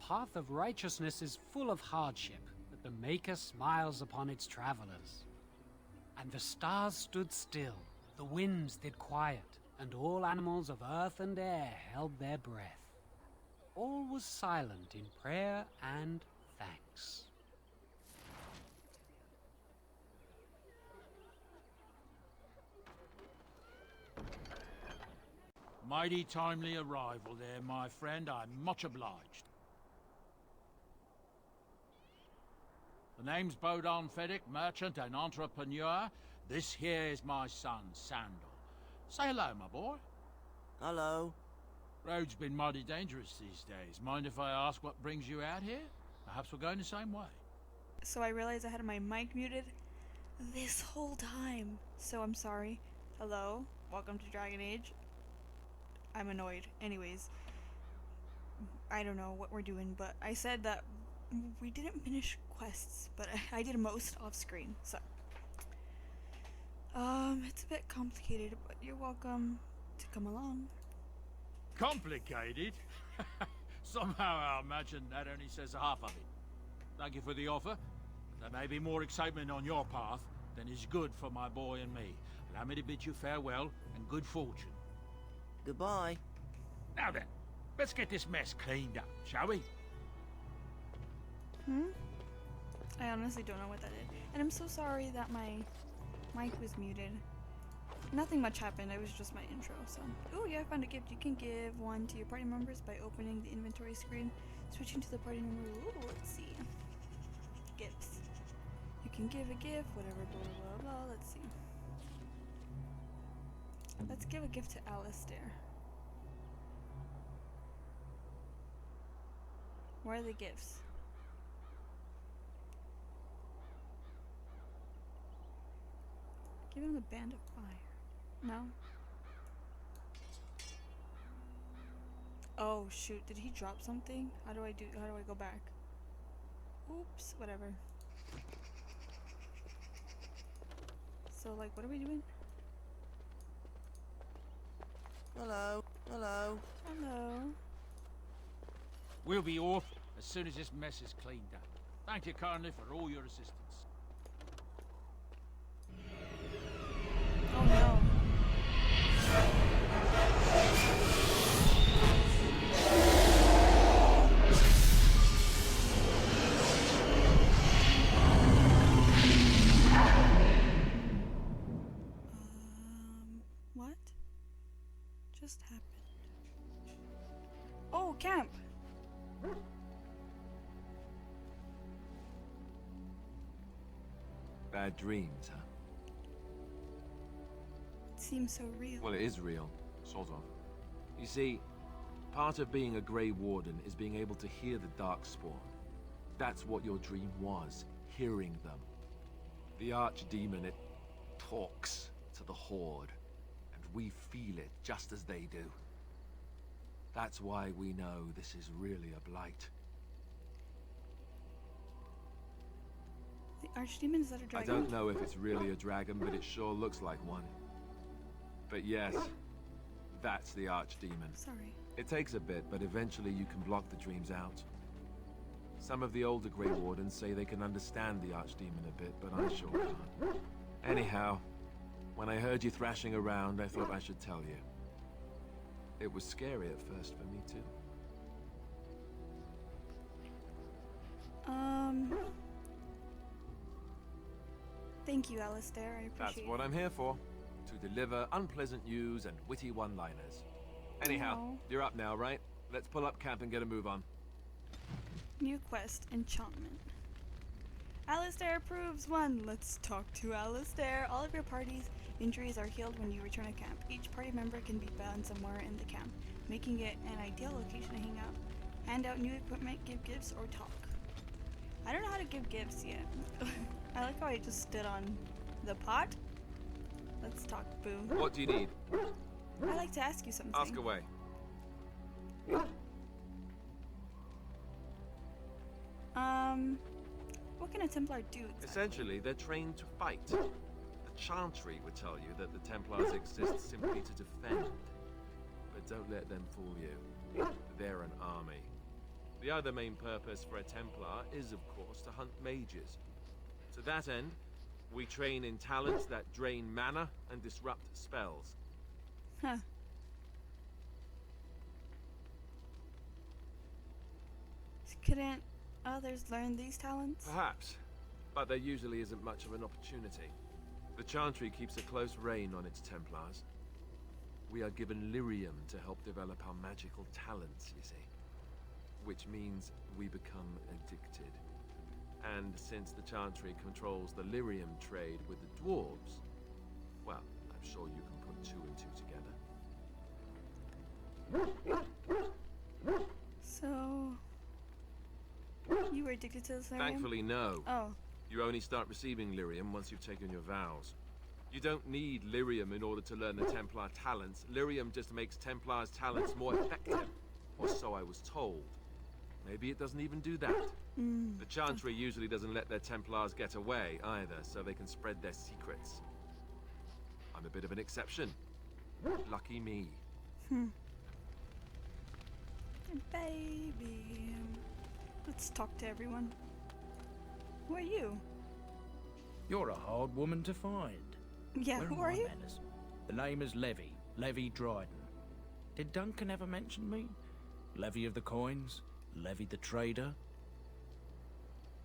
path of righteousness is full of hardship, but the Maker smiles upon its travelers. And the stars stood still, the winds did quiet, and all animals of earth and air held their breath. All was silent in prayer and thanks. Mighty timely arrival there, my friend. I'm much obliged. The name's Bodon Feddick, merchant and entrepreneur. This here is my son, Sandal. Say hello, my boy. Hello. Road's been mighty dangerous these days. Mind if I ask what brings you out here? Perhaps we're going the same way. So I realized I had my mic muted this whole time. So I'm sorry. Hello. Welcome to Dragon Age. I'm annoyed. Anyways, I don't know what we're doing, but I said that we didn't finish quests, but I did most off screen, so it's a bit complicated, but you're welcome to come along. Complicated? Somehow I imagine that only says half of it. Thank you for the offer. There may be more excitement on your path than is good for my boy and me. Allow me to bid you farewell and good fortune. Goodbye. Now then, let's get this mess cleaned up, shall we? I honestly don't know what that is. And I'm so sorry that my mic was muted. Nothing much happened, it was just my intro, so. Oh yeah, I found a gift. You can give one to your party members by opening the inventory screen, switching to the party member. Ooh, let's see. Gifts. You can give a gift, whatever, blah, blah, blah. Let's see. Let's give a gift to Alistair. Where are the gifts? Give him the Band of Fire. No? Oh shoot, did he drop something? How do I go back? Oops, whatever. So like, what are we doing? Hello. Hello. Hello. We'll be off as soon as this mess is cleaned up. Thank you kindly for all your assistance. Oh no. What just happened? Oh, camp! Bad dreams, huh? It seems so real. Well, it is real, sort of. You see, part of being a Grey Warden is being able to hear the darkspawn. That's what your dream was, hearing them. The Archdemon, it talks to the Horde, and we feel it just as they do. That's why we know this is really a blight. The Archdemon, is that a dragon? I don't know if it's really a dragon, but it sure looks like one. But yes, that's the Archdemon. Sorry. It takes a bit, but eventually you can block the dreams out. Some of the older Grey Wardens say they can understand the Archdemon a bit, but I sure can't. Anyhow, when I heard you thrashing around, I thought I should tell you. It was scary at first for me, too. Thank you, Alistair. I appreciate it. That's what I'm here for. To deliver unpleasant news and witty one-liners. Anyhow, you're up now, right? Let's pull up camp and get a move on. New quest, enchantment. Alistair approves 1. Let's talk to Alistair. All of your party's injuries are healed when you return to camp. Each party member can be found somewhere in the camp, making it an ideal location to hang out, hand out new equipment, give gifts, or talk. I don't know how to give gifts yet. I like how I just stood on the pot. Let's talk, boo. What do you need? I'd like to ask you something. Ask away. What can a Templar do exactly? Essentially, they're trained to fight. The Chantry would tell you that the Templars exist simply to defend. But don't let them fool you. They're an army. The other main purpose for a Templar is, of course, to hunt mages. To that end, we train in talents that drain mana and disrupt spells. Huh. Couldn't others learn these talents? Perhaps, but there usually isn't much of an opportunity. The Chantry keeps a close rein on its Templars. We are given lyrium to help develop our magical talents, you see. Which means we become addicted. And since the Chantry controls the lyrium trade with the dwarves, well, I'm sure you can put 2 and 2 together. So... you were addicted to this lyrium? Thankfully, no. Oh. You only start receiving lyrium once you've taken your vows. You don't need lyrium in order to learn the Templar talents. Lyrium just makes Templars' talents more effective. Or so I was told. Maybe it doesn't even do that. The Chantry usually doesn't let their Templars get away either, so they can spread their secrets. I'm a bit of an exception. Lucky me. Baby. Let's talk to everyone. Who are you? You're a hard woman to find. Yeah, Where who are are my you? manners? The name is Levy. Levy Dryden. Did Duncan ever mention me? Levy of the coins? Levy the trader?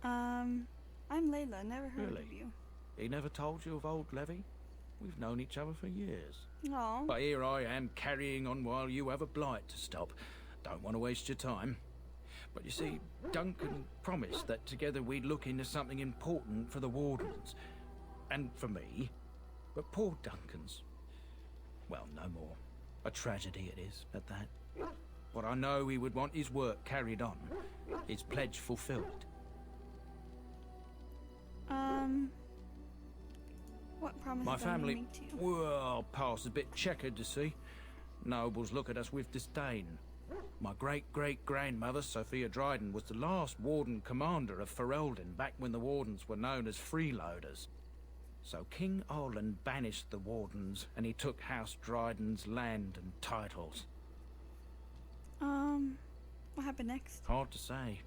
I'm Layla. Never heard Really? of you. He never told you of old Levy? We've known each other for years. Oh. But here I am carrying on while you have a blight to stop. Don't want to waste your time. But you see, Duncan promised that together we'd look into something important for the Wardens. And for me. But poor Duncan's... well, no more. A tragedy it is, at that. But I know he would want his work carried on. His pledge fulfilled. What promise My did Duncan family... make to you? well, past a bit checkered, to see. Nobles look at us with disdain. My great-great-grandmother, Sophia Dryden, was the last Warden Commander of Ferelden back when the Wardens were known as freeloaders. So King Olin banished the Wardens, and he took House Dryden's land and titles. What happened next? Hard to say.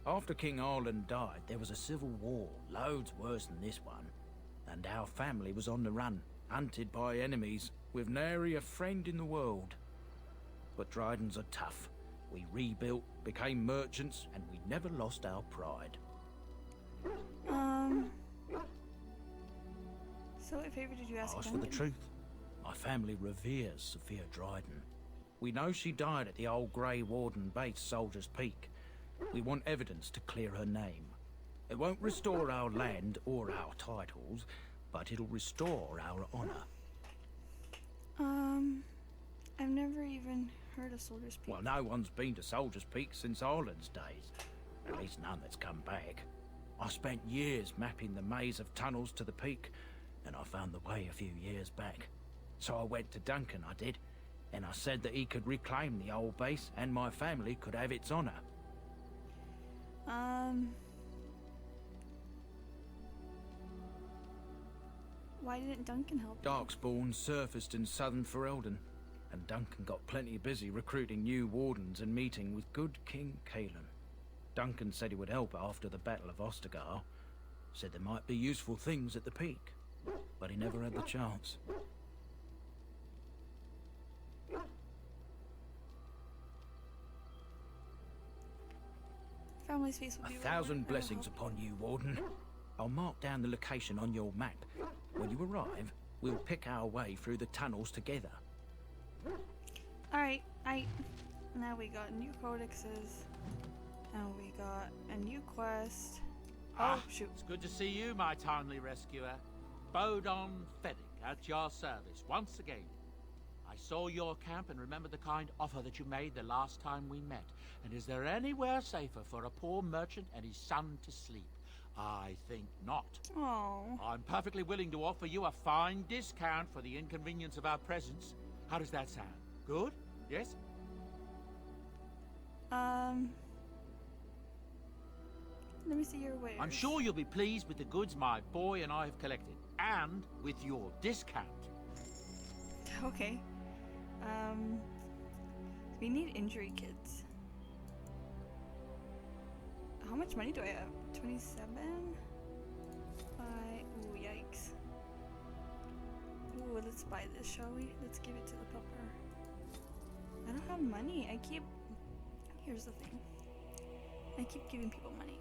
After King Olin died, there was a civil war, loads worse than this one. And our family was on the run, hunted by enemies, with nary a friend in the world. But Drydens are tough. We rebuilt, became merchants, and we never lost our pride. So what favor did you ask Ask for Duncan? the truth. My family reveres Sophia Dryden. We know she died at the old Grey Warden base, Soldier's Peak. We want evidence to clear her name. It won't restore our land or our titles, but it'll restore our honor. I've never even heard of Soldier's Peak. Well, no one's been to Soldier's Peak since Ireland's days. At least none that's come back. I spent years mapping the maze of tunnels to the peak, and I found the way a few years back. So I went to Duncan, I did, and I said that he could reclaim the old base and my family could have its honor. Why didn't Duncan help you? Darkspawn surfaced in southern Ferelden, and Duncan got plenty busy recruiting new wardens and meeting with good King Caelan. Duncan said he would help after the Battle of Ostergar. Said there might be useful things at the peak, but he never had the chance. Family's feast will A be thousand blessings upon you, Warden. I'll mark down the location on your map. When you arrive, we'll pick our way through the tunnels together. Alright, now we got new codexes. And we got a new quest. Oh, shoot. It's good to see you, my timely rescuer. Bodon Feddick, at your service, once again. I saw your camp and remember the kind offer that you made the last time we met. And is there anywhere safer for a poor merchant and his son to sleep? I think not. Oh. I'm perfectly willing to offer you a fine discount for the inconvenience of our presence. How does that sound? Good? Yes? Let me see your wares. I'm sure you'll be pleased with the goods my boy and I have collected, and with your discount. Okay. We need injury kits. how much money do I have? 27? Ooh, yikes. Ooh, let's buy this, shall we? Let's give it to the pupper. I don't have money. Here's the thing. I keep giving people money.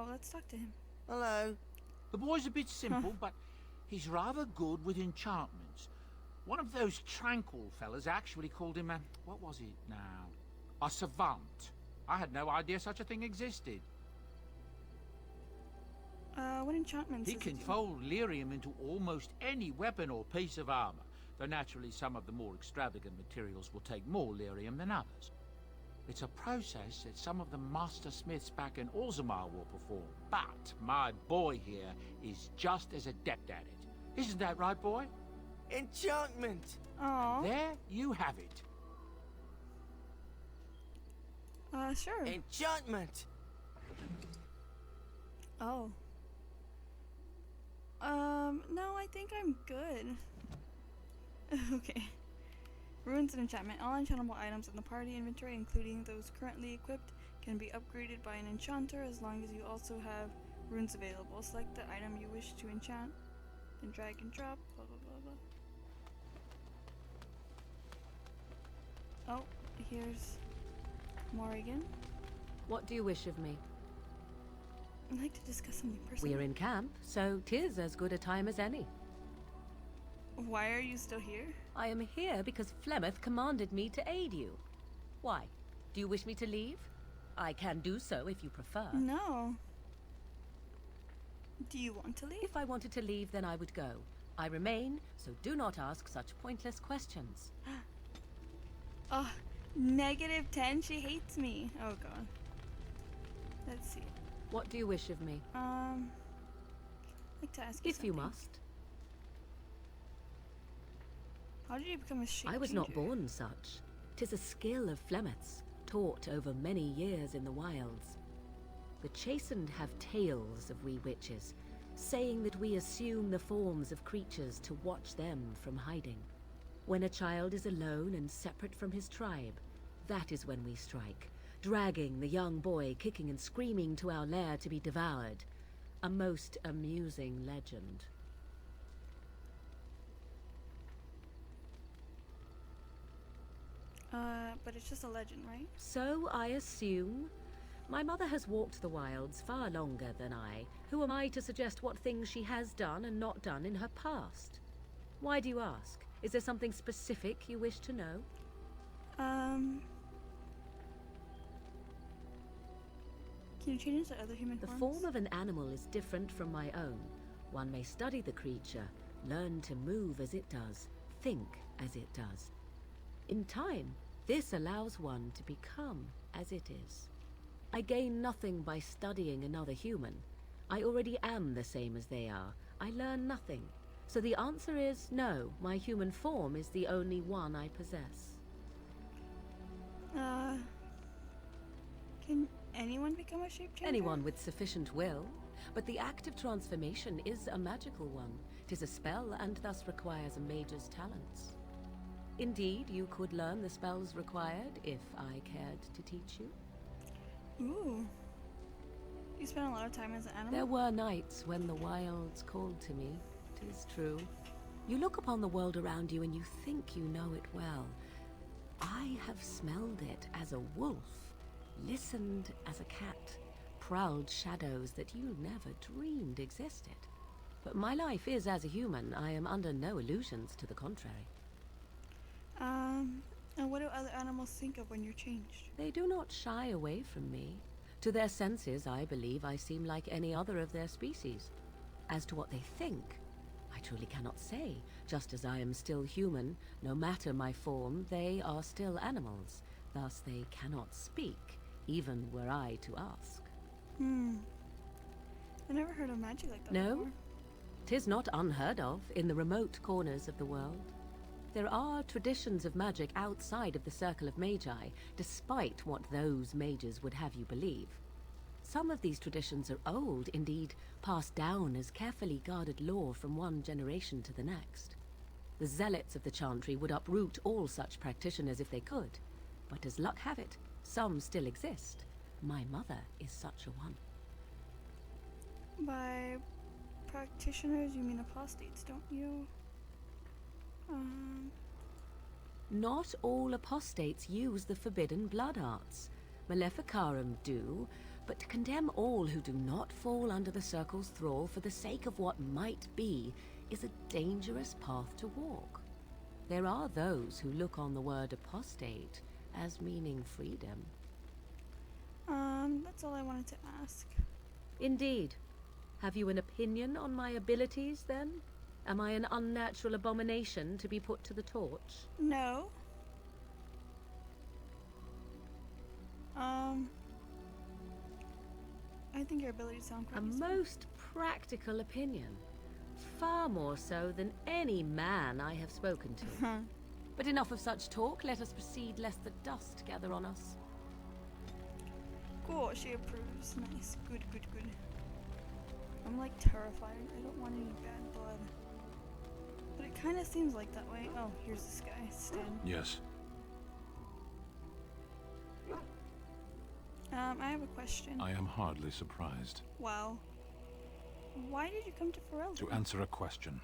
Let's talk to him. Hello. The boy's a bit simple, but he's rather good with enchantments. One of those tranquil fellas actually called him a... what was it now? A savant. I had no idea such a thing existed. What enchantments He does can do? fold lyrium into almost any weapon or piece of armor, though naturally some of the more extravagant materials will take more lyrium than others. It's a process that some of the master smiths back in Orzammar will perform, but my boy here is just as adept at it. Isn't that right, boy? Enchantment. Aww. There you have it. Sure. Enchantment. Oh. No, I think I'm good. Okay. Runes and enchantment. All enchantable items in the party inventory, including those currently equipped, can be upgraded by an enchanter as long as you also have runes available. Select the item you wish to enchant, then drag and drop, blah blah blah blah. Oh, here's Morrigan. What do you wish of me? I'd like to discuss something personal. We're in camp, so 'tis as good a time as any. Why are you still here? I am here because Flemeth commanded me to aid you. Why? Do you wish me to leave? I can do so if you prefer. No. Do you want to leave? If I wanted to leave, then I would go. I remain, so do not ask such pointless questions. Oh, -10. She hates me. Oh god. Let's see. What do you wish of me? I'd like to ask you If you something. must. How did you become a shape I was not changer? born such. 'Tis a skill of Flemeth's, taught over many years in the wilds. The chastened have tales of we witches, saying that we assume the forms of creatures to watch them from hiding. When a child is alone and separate from his tribe, that is when we strike, dragging the young boy kicking and screaming to our lair to be devoured. A most amusing legend. But it's just a legend, right? So I assume. My mother has walked the wilds far longer than I. Who am I to suggest what things she has done and not done in her past? Why do you ask? Is there something specific you wish to know? Can you change into other human The forms? form of an animal is different from my own. One may study the creature, learn to move as it does, think as it does. In time, this allows one to become as it is. I gain nothing by studying another human. I already am the same as they are. I learn nothing. So the answer is no, my human form is the only one I possess. Can anyone become a shape changer? Anyone with sufficient will. But the act of transformation is a magical one. 'Tis a spell and thus requires a mage's talents. Indeed, you could learn the spells required if I cared to teach you. Ooh. You spent a lot of time as an animal? There were nights when the wilds called to me, 'tis true. You look upon the world around you and you think you know it well. I have smelled it as a wolf, listened as a cat, prowled shadows that you never dreamed existed. But my life is as a human. I am under no illusions to the contrary. And what do other animals think of when you're changed? They do not shy away from me. To their senses, I believe I seem like any other of their species. As to what they think, I truly cannot say. Just as I am still human, no matter my form, they are still animals. Thus they cannot speak, even were I to ask. I never heard of magic like that No? before. 'Tis not unheard of in the remote corners of the world. There are traditions of magic outside of the circle of magi, despite what those mages would have you believe. Some of these traditions are old, indeed, passed down as carefully guarded lore from one generation to the next. The zealots of the chantry would uproot all such practitioners if they could, but as luck have it, some still exist. My mother is such a one. By practitioners, you mean apostates, don't you? Not all apostates use the forbidden blood arts. Maleficarum do, but to condemn all who do not fall under the Circle's thrall for the sake of what might be is a dangerous path to walk. There are those who look on the word apostate as meaning freedom. That's all I wanted to ask. Indeed. Have you an opinion on my abilities, then? Am I an unnatural abomination to be put to the torch? No. I think your abilities sound quite A useful. most practical opinion. Far more so than any man I have spoken to. But enough of such talk. Let us proceed, lest the dust gather on us. Cool, she approves. Nice. Good, good, good. I'm like terrified. I don't want any bad blood. But it kind of seems like that way. Oh, here's this guy, Stan. Yes. I have a question. I am hardly surprised. Wow. Why did you come to Ferelden? To answer a question.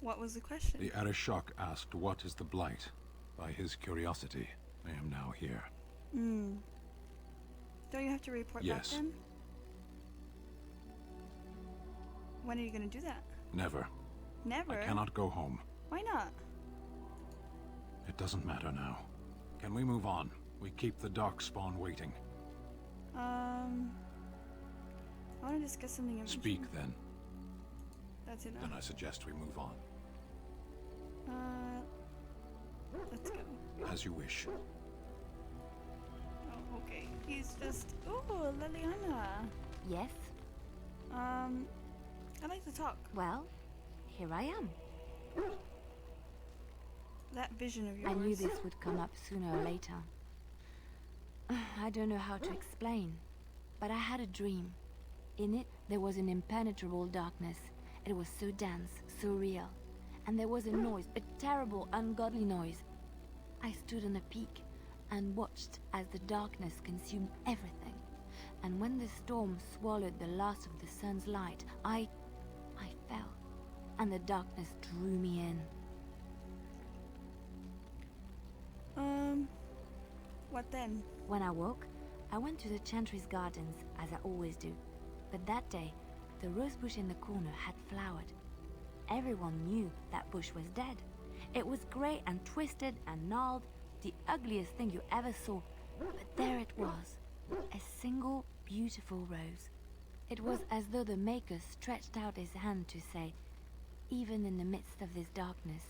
What was the question? The Arishok asked what is the Blight. By his curiosity, I am now here. Don't you have to report Yes. back then? When are you gonna do that? Never. Never? I cannot go home. Why not? It doesn't matter now. Can we move on? We keep the darkspawn waiting. I want to discuss something in Speak then. That's enough. Then I suggest we move on. Let's go. As you wish. Oh, okay. He's just... Ooh, Liliana. Yes? I'd like to talk. Well, here I am. That vision of yours. I knew this would come up sooner or later. I don't know how to explain, but I had a dream. In it, there was an impenetrable darkness. It was so dense, so real. And there was a noise, a terrible, ungodly noise. I stood on a peak and watched as the darkness consumed everything. And when the storm swallowed the last of the sun's light, I fell, and the darkness drew me in. What then? When I woke, I went to the Chantry's gardens, as I always do. But that day, the rose bush in the corner had flowered. Everyone knew that bush was dead. It was grey and twisted and gnarled, the ugliest thing you ever saw. But there it was, a single beautiful rose. It was as though the Maker stretched out his hand to say, even in the midst of this darkness,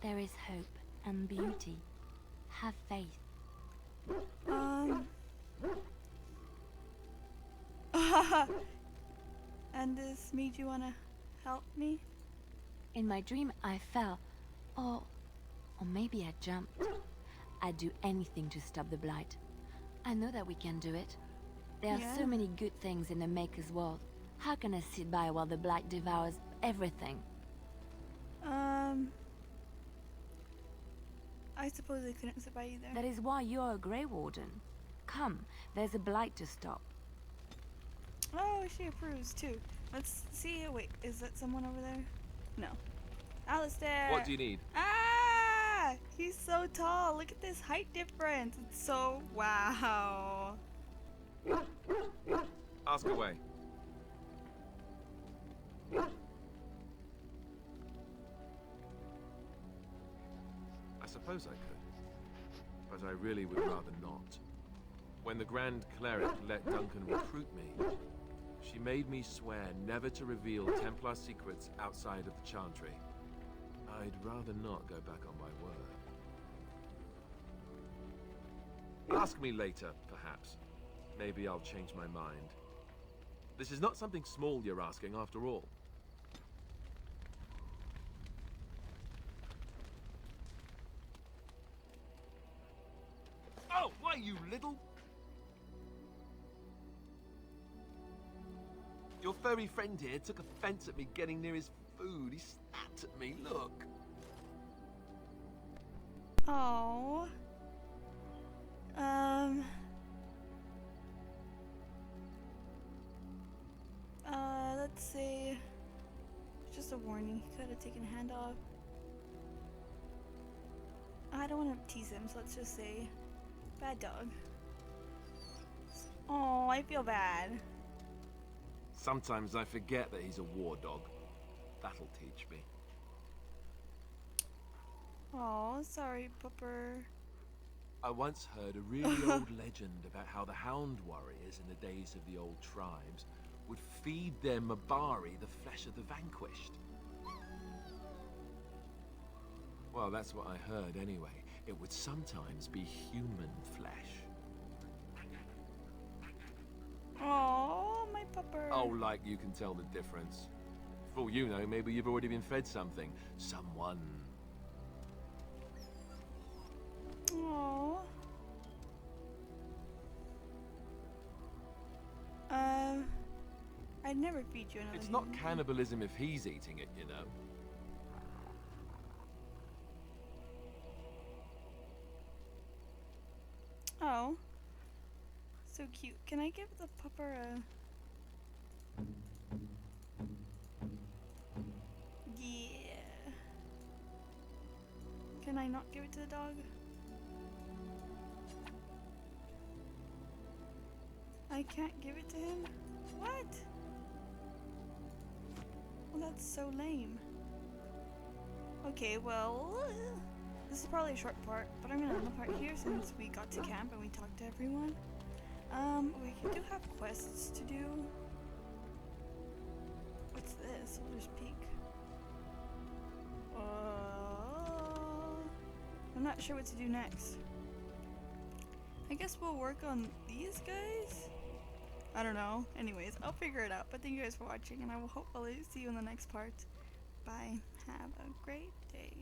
there is hope and beauty. Have faith. And this made you wanna help me? In my dream, I fell, or maybe I jumped. I'd do anything to stop the Blight. I know that we can do it. There are Yeah. so many good things in the Maker's world. How can I sit by while the Blight devours everything? I suppose I couldn't sit by either. That is why you're a Grey Warden. Come, there's a Blight to stop. Oh, she approves too. Let's see. Wait, is that someone over there? No. Alistair! What do you need? Ah! He's so tall. Look at this height difference. It's so... Wow. Ask away. I suppose I could, but I really would rather not. When the Grand Cleric let Duncan recruit me, she made me swear never to reveal Templar secrets outside of the Chantry. I'd rather not go back on my word. Ask me later, perhaps. Maybe I'll change my mind. This is not something small you're asking, after all. Oh, why, you little... Your furry friend here took offense at me getting near his food. He snapped at me, look. Oh. Let's say, just a warning, he could have taken a hand off. I don't want to tease him, so let's just say, bad dog. Oh, I feel bad. Sometimes I forget that he's a war dog. That'll teach me. Oh, sorry, Pupper. I once heard a really old legend about how the hound warriors in the days of the old tribes would feed their Mabari the flesh of the vanquished. Well, that's what I heard anyway. It would sometimes be human flesh. Oh, my Pupper. Oh, like you can tell the difference. For all you know, maybe you've already been fed something. Someone. Oh. I'd never feed you another It's not human. cannibalism if he's eating it, you know. Oh. So cute. Can I give the Pupper a... Yeah. Can I not give it to the dog? I can't give it to him? What? Well, that's so lame. Okay, well, this is probably a short part, but I'm gonna end the part here since we got to camp and we talked to everyone. We do have quests to do. What's this? We'll just peek. I'm not sure what to do next. I guess we'll work on these guys? I don't know. Anyways, I'll figure it out. But thank you guys for watching, and I will hopefully see you in the next part. Bye. Have a great day.